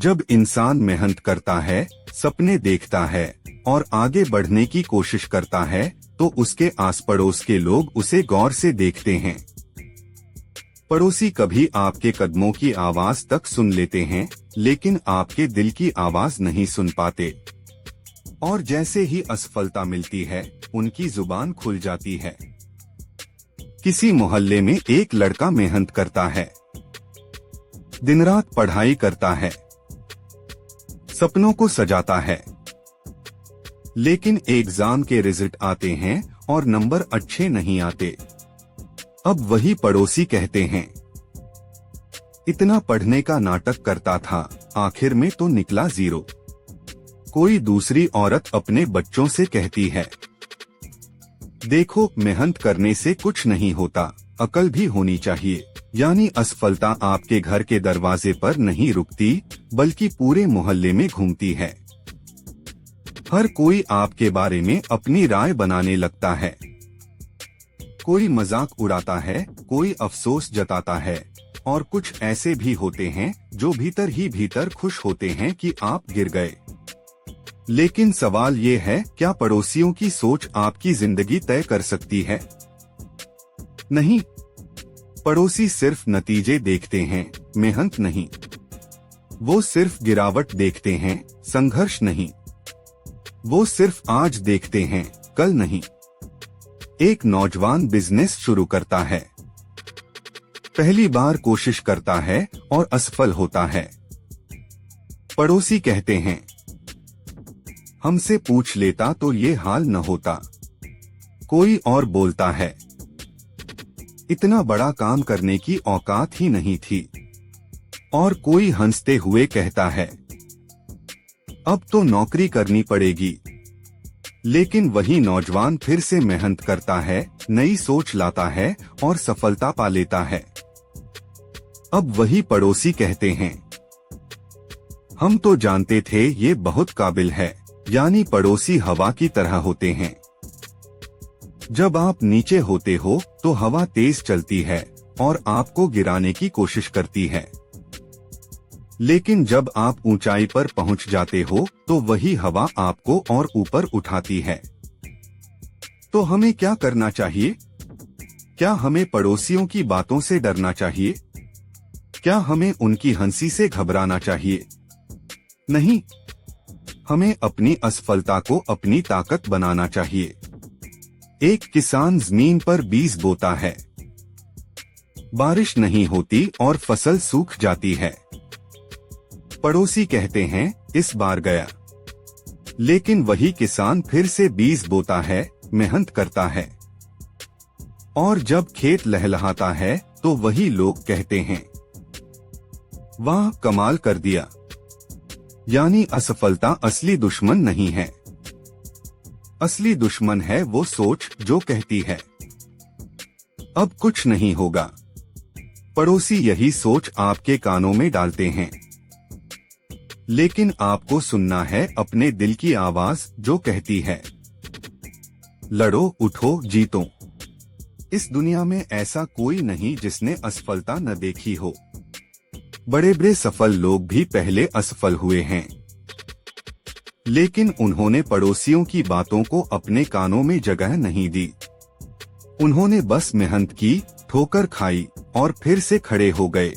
जब इंसान मेहनत करता है, सपने देखता है और आगे बढ़ने की कोशिश करता है तो उसके आस पड़ोस के लोग उसे गौर से देखते हैं। पड़ोसी कभी आपके कदमों की आवाज तक सुन लेते हैं, लेकिन आपके दिल की आवाज नहीं सुन पाते। और जैसे ही असफलता मिलती है, उनकी जुबान खुल जाती है। किसी मोहल्ले में एक लड़का मेहनत करता है, दिन रात पढ़ाई करता है, सपनों को सजाता है, लेकिन एग्जाम के रिजल्ट आते हैं और नंबर अच्छे नहीं आते। अब वही पड़ोसी कहते हैं, इतना पढ़ने का नाटक करता था, आखिर में तो निकला 0। कोई दूसरी औरत अपने बच्चों से कहती है, देखो मेहनत करने से कुछ नहीं होता, अकल भी होनी चाहिए। यानी असफलता आपके घर के दरवाजे पर नहीं रुकती, बल्कि पूरे मोहल्ले में घूमती है। हर कोई आपके बारे में अपनी राय बनाने लगता है। कोई मजाक उड़ाता है, कोई अफसोस जताता है, और कुछ ऐसे भी होते हैं जो भीतर ही भीतर खुश होते हैं कि आप गिर गए। लेकिन सवाल ये है, क्या पड़ोसियों की सोच आपकी जिंदगी तय कर सकती है? नहीं। पड़ोसी सिर्फ नतीजे देखते हैं, मेहनत नहीं। वो सिर्फ गिरावट देखते हैं, संघर्ष नहीं। वो सिर्फ आज देखते हैं, कल नहीं। एक नौजवान बिजनेस शुरू करता है, पहली बार कोशिश करता है और असफल होता है। पड़ोसी कहते हैं, हमसे पूछ लेता तो ये हाल न होता। कोई और बोलता है, इतना बड़ा काम करने की औकात ही नहीं थी। और कोई हंसते हुए कहता है, अब तो नौकरी करनी पड़ेगी। लेकिन वही नौजवान फिर से मेहनत करता है, नई सोच लाता है और सफलता पा लेता है। अब वही पड़ोसी कहते हैं, हम तो जानते थे ये बहुत काबिल है। यानी पड़ोसी हवा की तरह होते हैं। जब आप नीचे होते हो तो हवा तेज चलती है और आपको गिराने की कोशिश करती है। लेकिन जब आप ऊंचाई पर पहुंच जाते हो तो वही हवा आपको और ऊपर उठाती है। तो हमें क्या करना चाहिए? क्या हमें पड़ोसियों की बातों से डरना चाहिए? क्या हमें उनकी हंसी से घबराना चाहिए? नहीं, हमें अपनी असफलता को अपनी ताकत बनाना चाहिए। एक किसान जमीन पर बीज बोता है, बारिश नहीं होती और फसल सूख जाती है। पड़ोसी कहते हैं, इस बार गया। लेकिन वही किसान फिर से बीज बोता है, मेहनत करता है, और जब खेत लहलहाता है तो वही लोग कहते हैं, वाह कमाल कर दिया। यानी असफलता असली दुश्मन नहीं है। असली दुश्मन है वो सोच जो कहती है, अब कुछ नहीं होगा। पड़ोसी यही सोच आपके कानों में डालते हैं। लेकिन आपको सुनना है अपने दिल की आवाज जो कहती है, लड़ो, उठो, जीतो। इस दुनिया में ऐसा कोई नहीं जिसने असफलता न देखी हो। बड़े बड़े सफल लोग भी पहले असफल हुए हैं, लेकिन उन्होंने पड़ोसियों की बातों को अपने कानों में जगह नहीं दी। उन्होंने बस मेहनत की, ठोकर खाई और फिर से खड़े हो गए।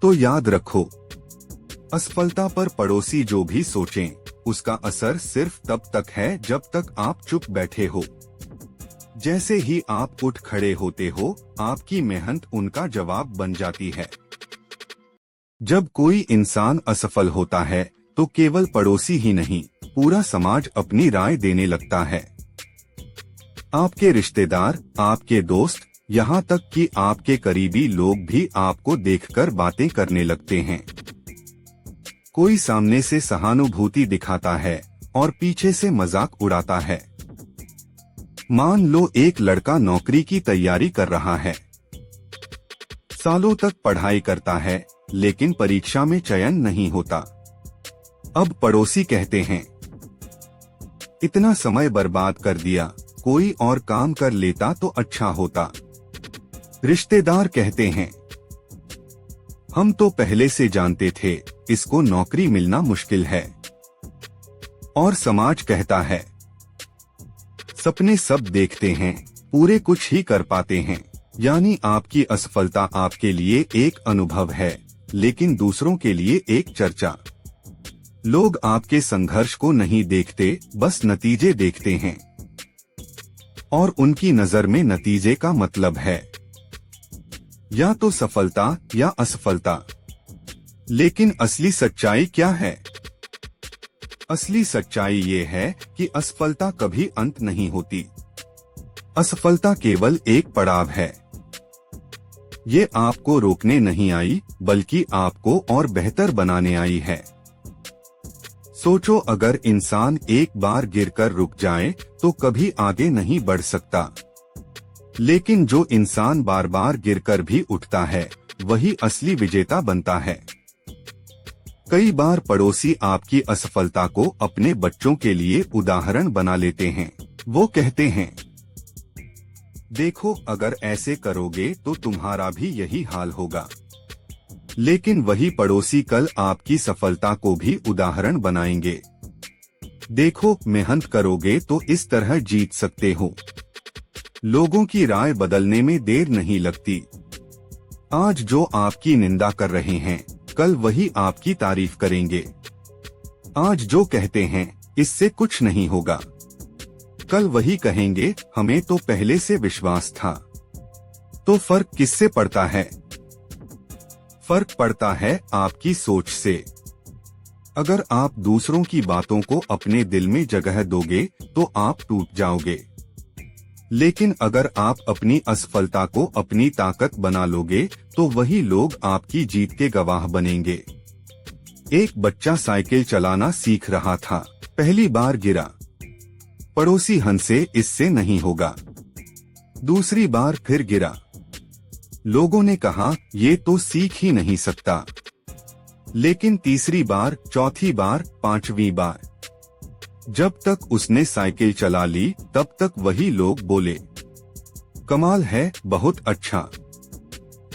तो याद रखो, असफलता पर पड़ोसी जो भी सोचें, उसका असर सिर्फ तब तक है जब तक आप चुप बैठे हो। जैसे ही आप उठ खड़े होते हो, आपकी मेहनत उनका जवाब बन जाती है। जब कोई इंसान असफल होता है तो केवल पड़ोसी ही नहीं, पूरा समाज अपनी राय देने लगता है। आपके रिश्तेदार, आपके दोस्त, यहाँ तक कि आपके करीबी लोग भी आपको देखकर बातें करने लगते हैं। कोई सामने से सहानुभूति दिखाता है और पीछे से मजाक उड़ाता है। मान लो एक लड़का नौकरी की तैयारी कर रहा है, सालों तक पढ़ाई करता है, लेकिन परीक्षा में चयन नहीं होता। अब पड़ोसी कहते हैं, इतना समय बर्बाद कर दिया, कोई और काम कर लेता तो अच्छा होता। रिश्तेदार कहते हैं, हम तो पहले से जानते थे इसको नौकरी मिलना मुश्किल है। और समाज कहता है, सपने सब देखते हैं, पूरे कुछ ही कर पाते हैं। यानी आपकी असफलता आपके लिए एक अनुभव है, लेकिन दूसरों के लिए एक चर्चा। लोग आपके संघर्ष को नहीं देखते, बस नतीजे देखते हैं। और उनकी नजर में नतीजे का मतलब है या तो सफलता या असफलता। लेकिन असली सच्चाई क्या है? असली सच्चाई ये है कि असफलता कभी अंत नहीं होती। असफलता केवल एक पड़ाव है। ये आपको रोकने नहीं आई, बल्कि आपको और बेहतर बनाने आई है। सोचो, अगर इंसान एक बार गिरकर रुक जाए तो कभी आगे नहीं बढ़ सकता। लेकिन जो इंसान बार बार गिरकर भी उठता है, वही असली विजेता बनता है। कई बार पड़ोसी आपकी असफलता को अपने बच्चों के लिए उदाहरण बना लेते हैं। वो कहते हैं, देखो, अगर ऐसे करोगे तो तुम्हारा भी यही हाल होगा। लेकिन वही पड़ोसी कल आपकी सफलता को भी उदाहरण बनाएंगे। देखो, मेहनत करोगे तो इस तरह जीत सकते हो। लोगों की राय बदलने में देर नहीं लगती। आज जो आपकी निंदा कर रहे हैं, कल वही आपकी तारीफ करेंगे। आज जो कहते हैं इससे कुछ नहीं होगा, कल वही कहेंगे हमें तो पहले से विश्वास था। तो फर्क किससे पड़ता है? फर्क पड़ता है आपकी सोच से। अगर आप दूसरों की बातों को अपने दिल में जगह दोगे तो आप टूट जाओगे। लेकिन अगर आप अपनी असफलता को अपनी ताकत बना लोगे तो वही लोग आपकी जीत के गवाह बनेंगे। एक बच्चा साइकिल चलाना सीख रहा था, पहली बार गिरा। पड़ोसी हंसे, इससे नहीं होगा। दूसरी बार फिर गिरा। लोगों ने कहा, ये तो सीख ही नहीं सकता। लेकिन तीसरी बार, चौथी बार, पांचवी बार, जब तक उसने साइकिल चला ली तब तक वही लोग बोले, कमाल है, बहुत अच्छा।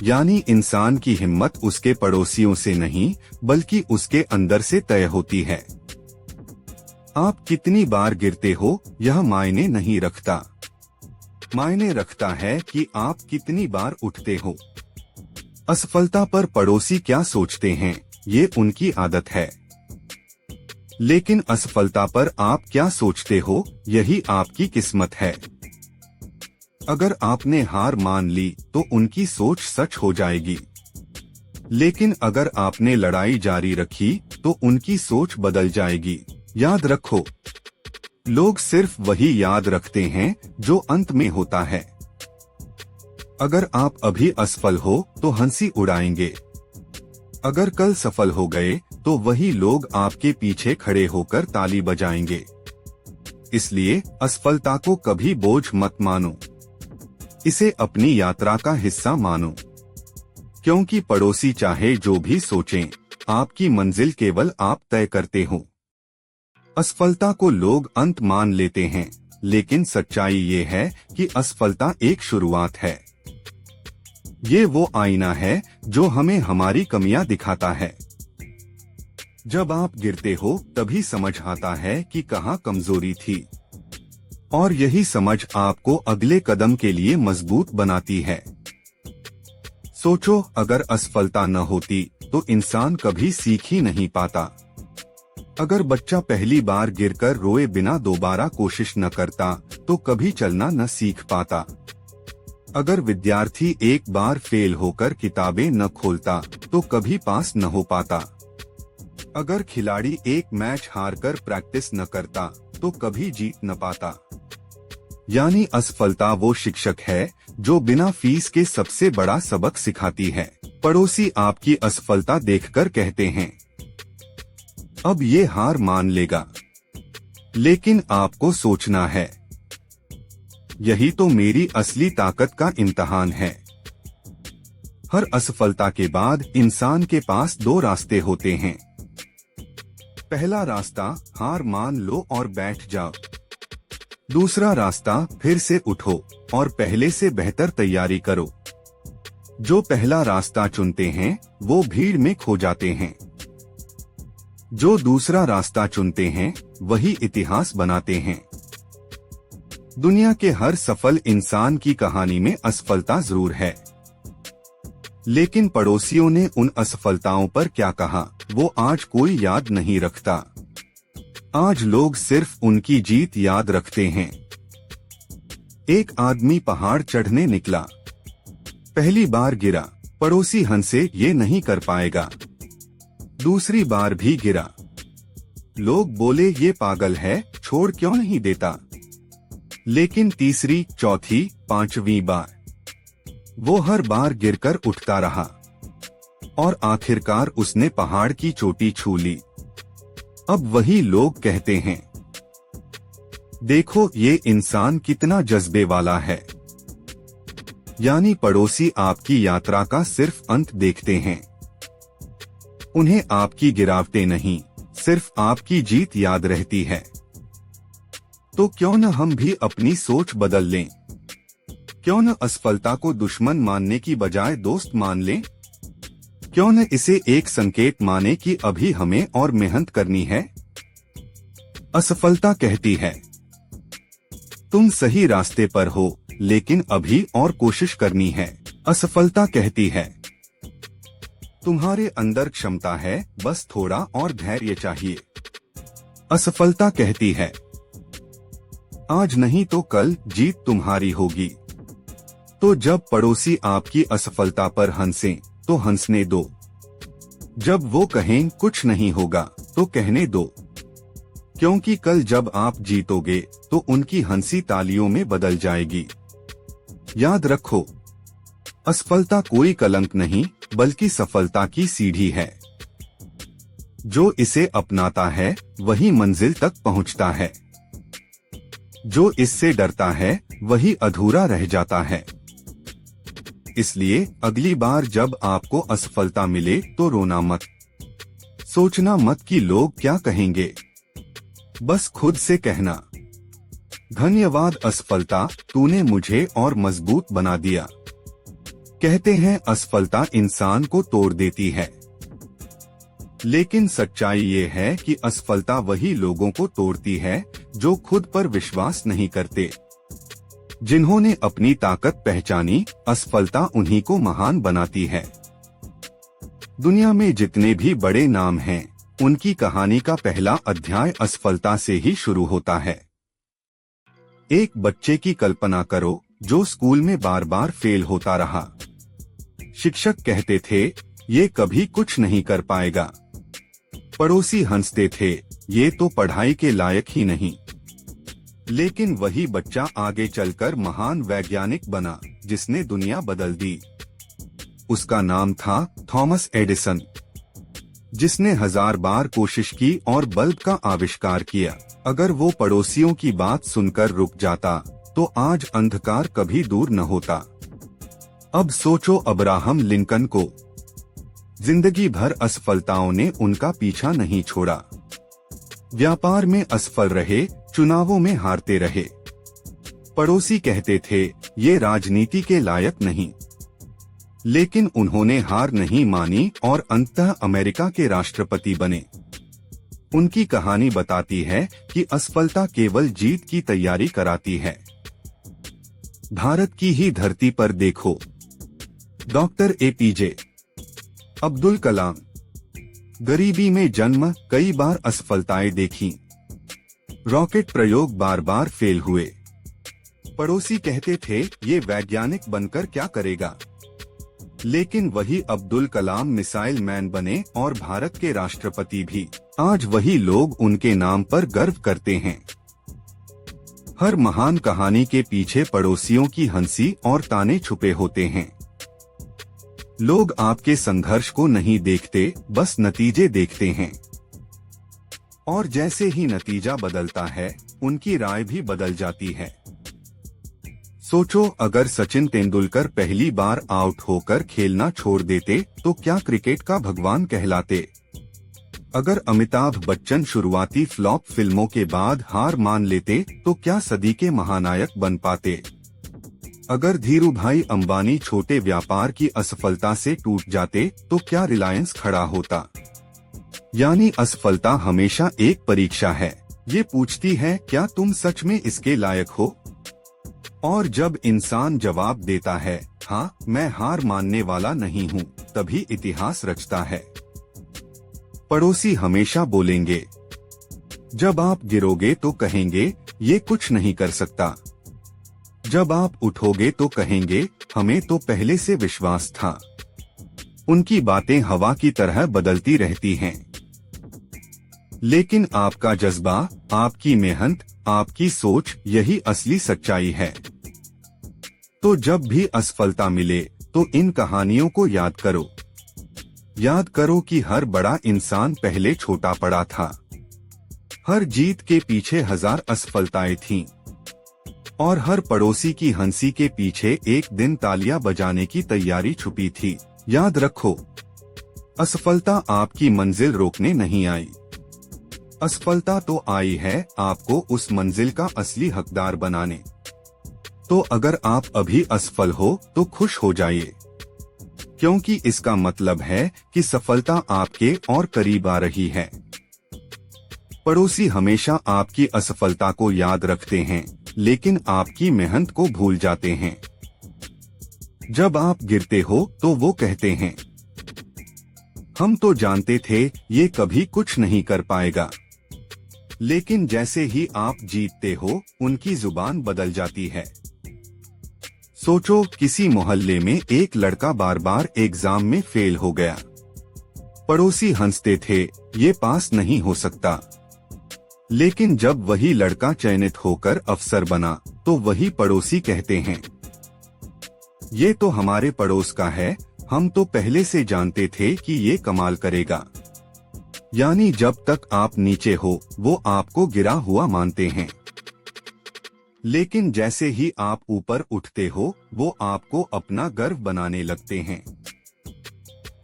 यानी इंसान की हिम्मत उसके पड़ोसियों से नहीं, बल्कि उसके अंदर से तय होती है। आप कितनी बार गिरते हो यह मायने नहीं रखता। मायने रखता है कि आप कितनी बार उठते हो। असफलता पर पड़ोसी क्या सोचते हैं, ये उनकी आदत है। लेकिन असफलता पर आप क्या सोचते हो, यही आपकी किस्मत है। अगर आपने हार मान ली तो उनकी सोच सच हो जाएगी। लेकिन अगर आपने लड़ाई जारी रखी तो उनकी सोच बदल जाएगी। याद रखो, लोग सिर्फ वही याद रखते हैं जो अंत में होता है। अगर आप अभी असफल हो तो हंसी उड़ाएंगे। अगर कल सफल हो गए तो वही लोग आपके पीछे खड़े होकर ताली बजाएंगे। इसलिए असफलता को कभी बोझ मत मानो, इसे अपनी यात्रा का हिस्सा मानो। क्योंकि पड़ोसी चाहे जो भी सोचें, आपकी मंजिल केवल आप तय करते हो। असफलता को लोग अंत मान लेते हैं, लेकिन सच्चाई ये है कि असफलता एक शुरुआत है। ये वो आईना है जो हमें हमारी कमियां दिखाता है। जब आप गिरते हो तभी समझ आता है कि कहाँ कमजोरी थी, और यही समझ आपको अगले कदम के लिए मजबूत बनाती है। सोचो, अगर असफलता न होती तो इंसान कभी सीख ही नहीं पाता। अगर बच्चा पहली बार गिरकर रोए बिना दोबारा कोशिश न करता तो कभी चलना न सीख पाता। अगर विद्यार्थी एक बार फेल होकर किताबें न खोलता तो कभी पास न हो पाता। अगर खिलाड़ी एक मैच हारकर प्रैक्टिस न करता तो कभी जीत न पाता। यानी असफलता वो शिक्षक है जो बिना फीस के सबसे बड़ा सबक सिखाती है। पड़ोसी आपकी असफलता देखकर कहते हैं, अब ये हार मान लेगा, लेकिन आपको सोचना है, यही तो मेरी असली ताकत का इम्तिहान है। हर असफलता के बाद इंसान के पास दो रास्ते होते हैं। पहला रास्ता, हार मान लो और बैठ जाओ। दूसरा रास्ता, फिर से उठो और पहले से बेहतर तैयारी करो। जो पहला रास्ता चुनते हैं वो भीड़ में खो जाते हैं। जो दूसरा रास्ता चुनते हैं वही इतिहास बनाते हैं। दुनिया के हर सफल इंसान की कहानी में असफलता जरूर है, लेकिन पड़ोसियों ने उन असफलताओं पर क्या कहा वो आज कोई याद नहीं रखता। आज लोग सिर्फ उनकी जीत याद रखते हैं। एक आदमी पहाड़ चढ़ने निकला, पहली बार गिरा, पड़ोसी हंसे ये नहीं कर पाएगा। दूसरी बार भी गिरा, लोग बोले ये पागल है, छोड़ क्यों नहीं देता। लेकिन तीसरी, चौथी, पांचवी बार वो हर बार गिरकर उठता रहा और आखिरकार उसने पहाड़ की चोटी छू ली। अब वही लोग कहते हैं, देखो ये इंसान कितना जज्बे वाला है। यानी पड़ोसी आपकी यात्रा का सिर्फ अंत देखते हैं। उन्हें आपकी गिरावटें नहीं, सिर्फ आपकी जीत याद रहती है। तो क्यों न हम भी अपनी सोच बदल लें? क्यों न असफलता को दुश्मन मानने की बजाय दोस्त मान लें? क्यों न इसे एक संकेत माने कि अभी हमें और मेहनत करनी है? असफलता कहती है, तुम सही रास्ते पर हो, लेकिन अभी और कोशिश करनी है। असफलता कहती है, तुम्हारे अंदर क्षमता है, बस थोड़ा और धैर्य चाहिए। असफलता कहती है, आज नहीं तो कल जीत तुम्हारी होगी। तो जब पड़ोसी आपकी असफलता पर हंसें, तो हंसने दो। जब वो कहें कुछ नहीं होगा, तो कहने दो, क्योंकि कल जब आप जीतोगे तो उनकी हंसी तालियों में बदल जाएगी। याद रखो, असफलता कोई कलंक नहीं, बल्कि सफलता की सीढ़ी है। जो इसे अपनाता है वही मंजिल तक पहुंचता है। जो इससे डरता है वही अधूरा रह जाता है। इसलिए अगली बार जब आपको असफलता मिले तो रोना मत, सोचना मत कि लोग क्या कहेंगे। बस खुद से कहना, धन्यवाद असफलता, तूने मुझे और मजबूत बना दिया। कहते हैं असफलता इंसान को तोड़ देती है, लेकिन सच्चाई ये है कि असफलता वही लोगों को तोड़ती है जो खुद पर विश्वास नहीं करते। जिन्होंने अपनी ताकत पहचानी, असफलता उन्हीं को महान बनाती है। दुनिया में जितने भी बड़े नाम हैं, उनकी कहानी का पहला अध्याय असफलता से ही शुरू होता है। एक बच्चे की कल्पना करो जो स्कूल में बार बार फेल होता रहा। शिक्षक कहते थे, ये कभी कुछ नहीं कर पाएगा। पड़ोसी हंसते थे, ये तो पढ़ाई के लायक ही नहीं। लेकिन वही बच्चा आगे चलकर महान वैज्ञानिक बना, जिसने दुनिया बदल दी। उसका नाम था थॉमस एडिसन, जिसने 1000 बार कोशिश की और बल्ब का आविष्कार किया। अगर वो पड़ोसियों की बात सुनकर रुक जाता, तो आज अंधकार कभी दूर न होता। अब सोचो अब्राहम लिंकन को, जिंदगी भर असफलताओं ने उनका पीछा नहीं छोड़ा। व्यापार में असफल रहे, चुनावों में हारते रहे। पड़ोसी कहते थे, ये राजनीति के लायक नहीं। लेकिन उन्होंने हार नहीं मानी और अंततः अमेरिका के राष्ट्रपति बने। उनकी कहानी बताती है कि असफलता केवल जीत की तैयारी कराती है। भारत की ही धरती पर देखो, डॉक्टर एपीजे अब्दुल कलाम, गरीबी में जन्म, कई बार असफलताएं देखी। रॉकेट प्रयोग बार बार फेल हुए। पड़ोसी कहते थे, ये वैज्ञानिक बनकर क्या करेगा। लेकिन वही अब्दुल कलाम मिसाइल मैन बने और भारत के राष्ट्रपति भी। आज वही लोग उनके नाम पर गर्व करते हैं। हर महान कहानी के पीछे पड़ोसियों की हंसी और ताने छुपे होते हैं। लोग आपके संघर्ष को नहीं देखते, बस नतीजे देखते हैं। और जैसे ही नतीजा बदलता है, उनकी राय भी बदल जाती है। सोचो, अगर सचिन तेंदुलकर पहली बार आउट होकर खेलना छोड़ देते तो क्या क्रिकेट का भगवान कहलाते। अगर अमिताभ बच्चन शुरुआती फ्लॉप फिल्मों के बाद हार मान लेते तो क्या सदी के महानायक बन पाते। अगर धीरूभाई अंबानी छोटे व्यापार की असफलता से टूट जाते तो क्या रिलायंस खड़ा होता। यानी असफलता हमेशा एक परीक्षा है। ये पूछती है क्या तुम सच में इसके लायक हो। और जब इंसान जवाब देता है हाँ मैं हार मानने वाला नहीं हूँ, तभी इतिहास रचता है। पड़ोसी हमेशा बोलेंगे, जब आप गिरोगे तो कहेंगे ये कुछ नहीं कर सकता। जब आप उठोगे तो कहेंगे हमें तो पहले से विश्वास था। उनकी बातें हवा की तरह बदलती रहती हैं, लेकिन आपका जज्बा, आपकी मेहनत, आपकी सोच यही असली सच्चाई है। तो जब भी असफलता मिले तो इन कहानियों को याद करो। याद करो कि हर बड़ा इंसान पहले छोटा पड़ा था। हर जीत के पीछे हजार असफलताएं थीं। और हर पड़ोसी की हंसी के पीछे एक दिन तालियां बजाने की तैयारी छुपी थी। याद रखो, असफलता आपकी मंजिल रोकने नहीं आई। असफलता तो आई है आपको उस मंजिल का असली हकदार बनाने। तो अगर आप अभी असफल हो तो खुश हो जाइए, क्योंकि इसका मतलब है कि सफलता आपके और करीब आ रही है। पड़ोसी हमेशा आपकी असफलता को याद रखते हैं, लेकिन आपकी मेहनत को भूल जाते हैं। जब आप गिरते हो तो वो कहते हैं, हम तो जानते थे ये कभी कुछ नहीं कर पाएगा। लेकिन जैसे ही आप जीतते हो, उनकी जुबान बदल जाती है। सोचो, किसी मोहल्ले में एक लड़का बार बार एग्जाम में फेल हो गया। पड़ोसी हंसते थे, ये पास नहीं हो सकता। लेकिन जब वही लड़का चयनित होकर अफसर बना, तो वही पड़ोसी कहते हैं, ये तो हमारे पड़ोस का है, हम तो पहले से जानते थे कि ये कमाल करेगा। यानी जब तक आप नीचे हो, वो आपको गिरा हुआ मानते हैं। लेकिन जैसे ही आप ऊपर उठते हो, वो आपको अपना गर्व बनाने लगते हैं।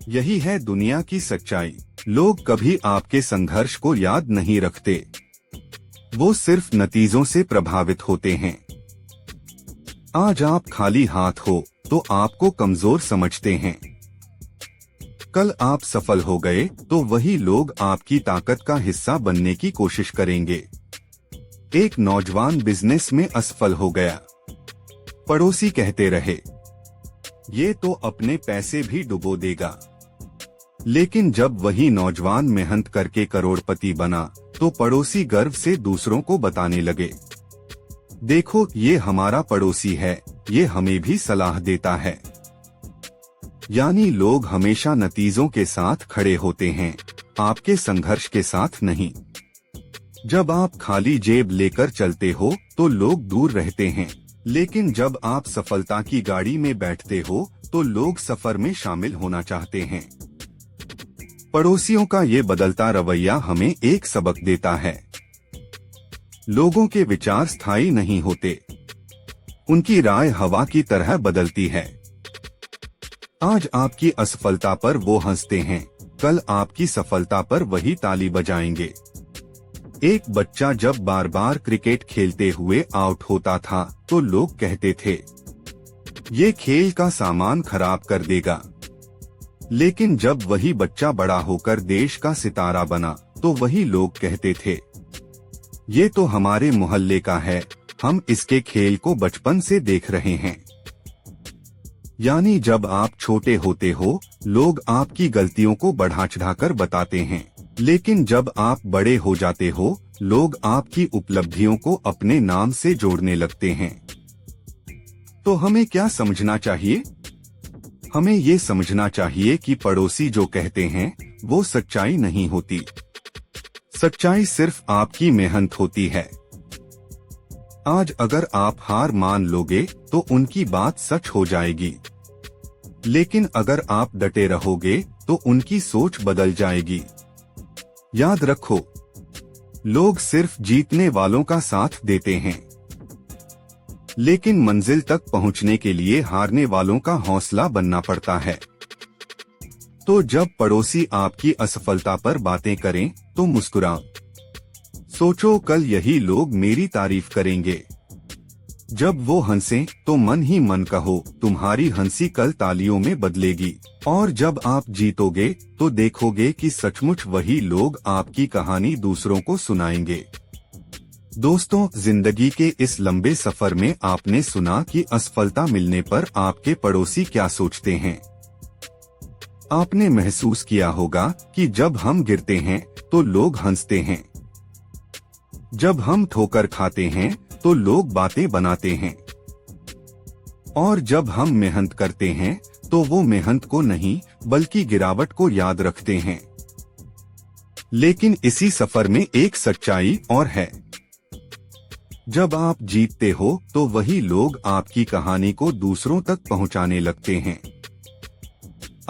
यही है दुनिया की सच्चाई। लोग कभी आपके संघर्ष को याद नहीं रखते, वो सिर्फ नतीजों से प्रभावित होते हैं। आज आप खाली हाथ हो तो आपको कमजोर समझते हैं। कल आप सफल हो गए तो वही लोग आपकी ताकत का हिस्सा बनने की कोशिश करेंगे। एक नौजवान बिजनेस में असफल हो गया। पड़ोसी कहते रहे, ये तो अपने पैसे भी डुबो देगा। लेकिन जब वही नौजवान मेहनत करके करोड़पति बना, तो पड़ोसी गर्व से दूसरों को बताने लगे, देखो ये हमारा पड़ोसी है, ये हमें भी सलाह देता है। यानी लोग हमेशा नतीजों के साथ खड़े होते हैं, आपके संघर्ष के साथ नहीं। जब आप खाली जेब लेकर चलते हो तो लोग दूर रहते हैं, लेकिन जब आप सफलता की गाड़ी में बैठते हो तो लोग सफर में शामिल होना चाहते हैं। पड़ोसियों का ये बदलता रवैया हमें एक सबक देता है। लोगों के विचार स्थायी नहीं होते, उनकी राय हवा की तरह बदलती है। आज आपकी असफलता पर वो हंसते हैं, कल आपकी सफलता पर वही ताली बजाएंगे। एक बच्चा जब बार बार क्रिकेट खेलते हुए आउट होता था तो लोग कहते थे, ये खेल का सामान खराब कर देगा। लेकिन जब वही बच्चा बड़ा होकर देश का सितारा बना तो वही लोग कहते थे, ये तो हमारे मोहल्ले का है, हम इसके खेल को बचपन से देख रहे हैं। यानी जब आप छोटे होते हो, लोग आपकी गलतियों को बढ़ा चढ़ाकर बताते हैं, लेकिन जब आप बड़े हो जाते हो, लोग आपकी उपलब्धियों को अपने नाम से जोड़ने लगते हैं। तो हमें क्या समझना चाहिए? हमें ये समझना चाहिए कि पड़ोसी जो कहते हैं वो सच्चाई नहीं होती। सच्चाई सिर्फ आपकी मेहनत होती है। आज अगर आप हार मान लोगे तो उनकी बात सच हो जाएगी, लेकिन अगर आप डटे रहोगे तो उनकी सोच बदल जाएगी। याद रखो, लोग सिर्फ जीतने वालों का साथ देते हैं, लेकिन मंजिल तक पहुंचने के लिए हारने वालों का हौसला बनना पड़ता है। तो जब पड़ोसी आपकी असफलता पर बातें करें तो मुस्कुराओ। सोचो, कल यही लोग मेरी तारीफ करेंगे। जब वो हंसे तो मन ही मन कहो तुम्हारी हंसी कल तालियों में बदलेगी। और जब आप जीतोगे तो देखोगे कि सचमुच वही लोग आपकी कहानी दूसरों को सुनाएंगे। दोस्तों, जिंदगी के इस लंबे सफर में आपने सुना कि असफलता मिलने पर आपके पड़ोसी क्या सोचते हैं। आपने महसूस किया होगा कि जब हम गिरते हैं तो लोग हंसते हैं, जब हम ठोकर खाते हैं तो लोग बातें बनाते हैं, और जब हम मेहनत करते हैं तो वो मेहनत को नहीं बल्कि गिरावट को याद रखते हैं। लेकिन इसी सफर में एक सच्चाई और है। जब आप जीतते हो तो वही लोग आपकी कहानी को दूसरों तक पहुंचाने लगते हैं।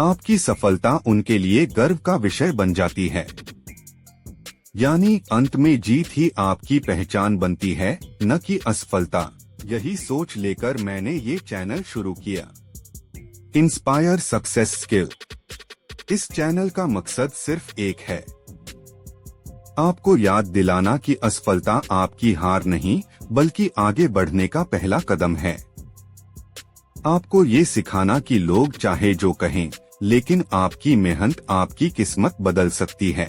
आपकी सफलता उनके लिए गर्व का विषय बन जाती है। यानी अंत में जीत ही आपकी पहचान बनती है, न कि असफलता। यही सोच लेकर मैंने ये चैनल शुरू किया, इंस्पायर सक्सेस स्किल। इस चैनल का मकसद सिर्फ एक है, आपको याद दिलाना कि असफलता आपकी हार नहीं बल्कि आगे बढ़ने का पहला कदम है। आपको ये सिखाना कि लोग चाहे जो कहें, लेकिन आपकी मेहनत आपकी किस्मत बदल सकती है।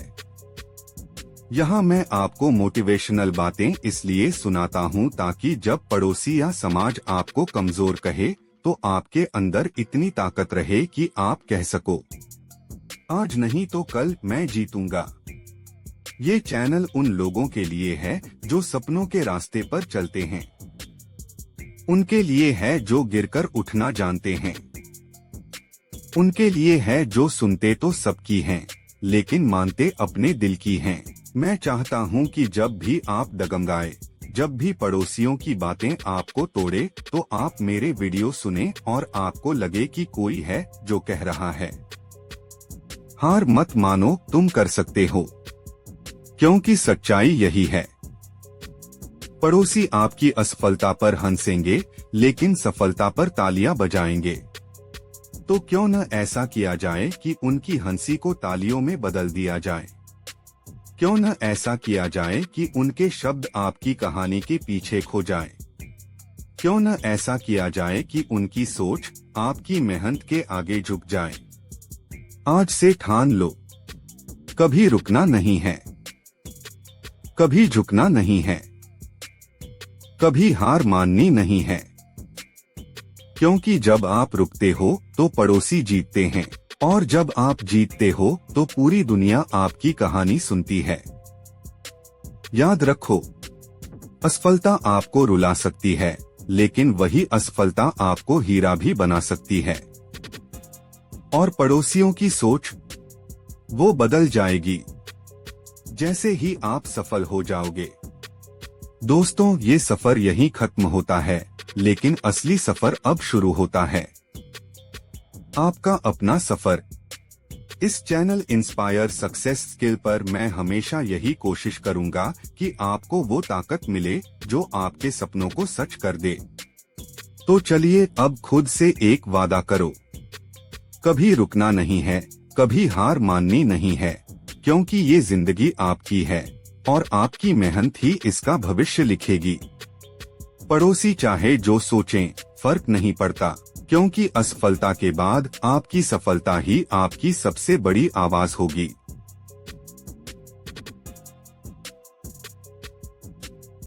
यहाँ मैं आपको मोटिवेशनल बातें इसलिए सुनाता हूँ ताकि जब पड़ोसी या समाज आपको कमजोर कहे तो आपके अंदर इतनी ताकत रहे कि आप कह सको, आज नहीं तो कल मैं जीतूंगा। ये चैनल उन लोगों के लिए है जो सपनों के रास्ते पर चलते हैं, उनके लिए है जो गिरकर उठना जानते हैं, उनके लिए है जो सुनते तो सबकी हैं लेकिन मानते अपने दिल की हैं। मैं चाहता हूं कि जब भी आप डगमगाए, जब भी पड़ोसियों की बातें आपको तोड़े, तो आप मेरे वीडियो सुने और आपको लगे कि कोई है जो कह रहा है, हार मत मानो, तुम कर सकते हो। क्योंकि सच्चाई यही है। पड़ोसी आपकी असफलता पर हंसेंगे लेकिन सफलता पर तालियां बजाएंगे। तो क्यों न ऐसा किया जाए कि उनकी हंसी को तालियों में बदल दिया जाए। क्यों न ऐसा किया जाए कि उनके शब्द आपकी कहानी के पीछे खो जाए। क्यों न ऐसा किया जाए कि उनकी सोच आपकी मेहनत के आगे झुक जाए। आज से ठान लो, कभी रुकना नहीं है, कभी झुकना नहीं है, कभी हार माननी नहीं है। क्योंकि जब आप रुकते हो तो पड़ोसी जीतते हैं, और जब आप जीतते हो तो पूरी दुनिया आपकी कहानी सुनती है। याद रखो, असफलता आपको रुला सकती है, लेकिन वही असफलता आपको हीरा भी बना सकती है। और पड़ोसियों की सोच, वो बदल जाएगी जैसे ही आप सफल हो जाओगे। दोस्तों, ये सफर यहीं खत्म होता है, लेकिन असली सफर अब शुरू होता है, आपका अपना सफर। इस चैनल इंस्पायर सक्सेस स्किल पर मैं हमेशा यही कोशिश करूंगा कि आपको वो ताकत मिले जो आपके सपनों को सच कर दे। तो चलिए अब खुद से एक वादा करो, कभी रुकना नहीं है, कभी हार माननी नहीं है, क्योंकि ये जिंदगी आपकी है और आपकी मेहनत ही इसका भविष्य लिखेगी। पड़ोसी चाहे जो सोचें, फर्क नहीं पड़ता, क्योंकि असफलता के बाद आपकी सफलता ही आपकी सबसे बड़ी आवाज होगी।